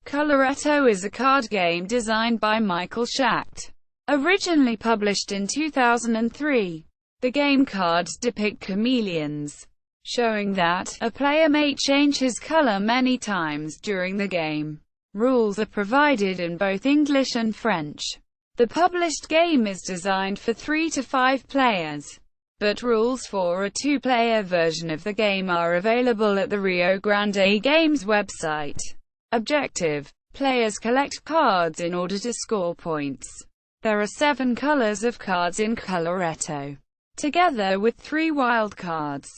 Coloretto is a card game designed by Michael Schacht. Originally published in 2003, the game cards depict chameleons, showing that a player may change his color many times during the game. Rules are provided in both English and French. The published game is designed for 3 to 5 players, but rules for a 2-player version of the game are available at the Rio Grande Games website. Objective: players collect cards in order to score points. There are 7 colors of cards in Coloretto, together with 3 wild cards,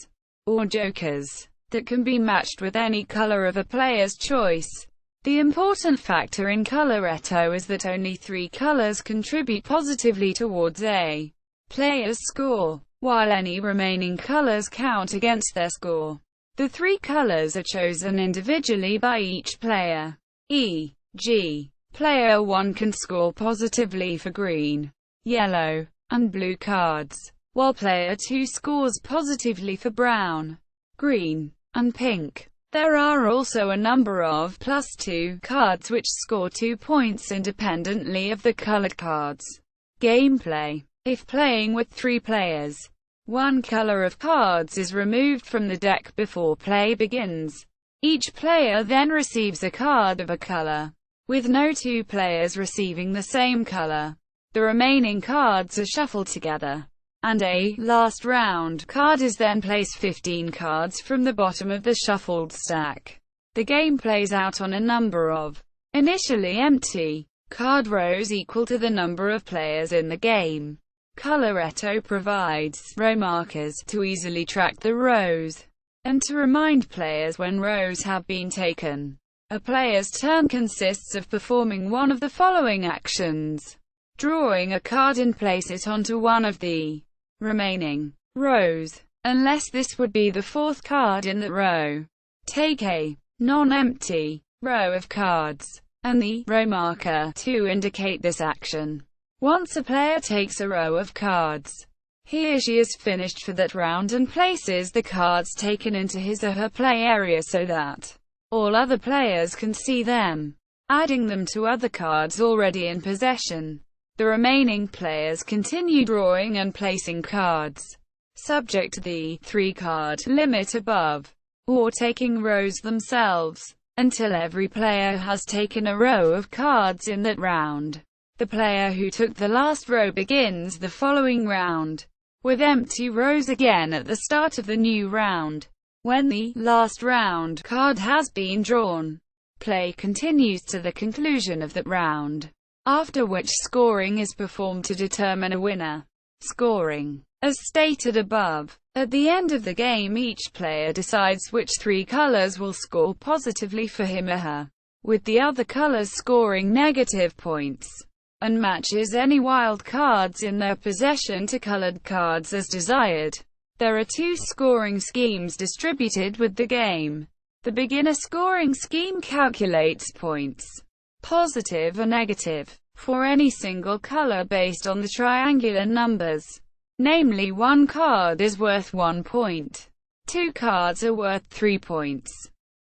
or jokers, that can be matched with any color of a player's choice. The important factor in Coloretto is that only 3 colors contribute positively towards a player's score, while any remaining colors count against their score. The 3 colors are chosen individually by each player. E.g., player 1 can score positively for green, yellow, and blue cards, while player 2 scores positively for brown, green, and pink. There are also a number of +2 cards which score 2 points independently of the colored cards. Gameplay: if playing with 3 players, 1 color of cards is removed from the deck before play begins. Each player then receives a card of a color, with no 2 players receiving the same color. The remaining cards are shuffled together, and a last round card is then placed 15 cards from the bottom of the shuffled stack. The game plays out on a number of initially empty card rows equal to the number of players in the game. Coloretto provides row markers to easily track the rows, and to remind players when rows have been taken. A player's turn consists of performing one of the following actions: drawing a card and place it onto one of the remaining rows, unless this would be the 4th card in the row. Take a non-empty row of cards, and the row marker to indicate this action. Once a player takes a row of cards, he or she is finished for that round and places the cards taken into his or her play area so that all other players can see them, adding them to other cards already in possession. The remaining players continue drawing and placing cards, subject to the 3-card limit above, or taking rows themselves, until every player has taken a row of cards in that round. The player who took the last row begins the following round with empty rows again at the start of the new round. When the last round card has been drawn, play continues to the conclusion of that round, after which scoring is performed to determine a winner. Scoring: as stated above, at the end of the game each player decides which 3 colors will score positively for him or her, with the other colors scoring negative points, and matches any wild cards in their possession to colored cards as desired. There are 2 scoring schemes distributed with the game. The beginner scoring scheme calculates points, positive or negative, for any single color based on the triangular numbers. Namely, 1 card is worth 1 point, 2 cards are worth 3 points,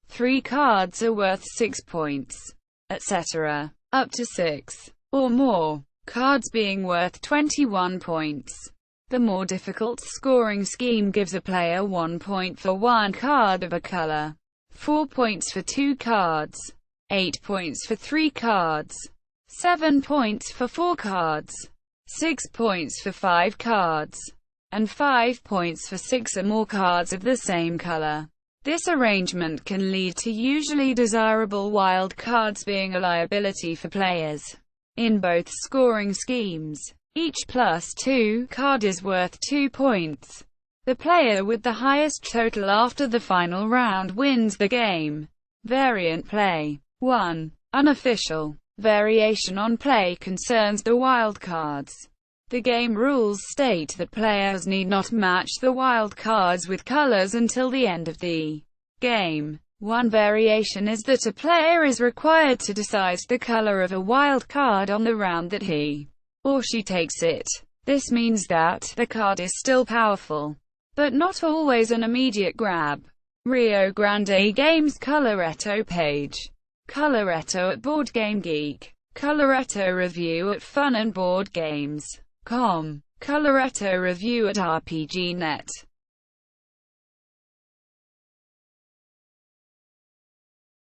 3 cards are worth 6 points, etc., up to 6 or more cards being worth 21 points. The more difficult scoring scheme gives a player 1 point for 1 card of a color, 4 points for 2 cards, 8 points for 3 cards, 7 points for 4 cards, 6 points for 5 cards, and 5 points for 6 or more cards of the same color. This arrangement can lead to usually desirable wild cards being a liability for players. In both scoring schemes, each +2 card is worth 2 points. The player with the highest total after the final round wins the game. Variant play: 1. Unofficial variation on play concerns the wild cards. The game rules state that players need not match the wild cards with colors until the end of the game. One variation is that a player is required to decide the color of a wild card on the round that he or she takes it. This means that the card is still powerful, but not always an immediate grab. Rio Grande Games Coloretto page. Coloretto at Board Game Geek. Coloretto review at Fun and Board Games.com. Coloretto review at RPG Net.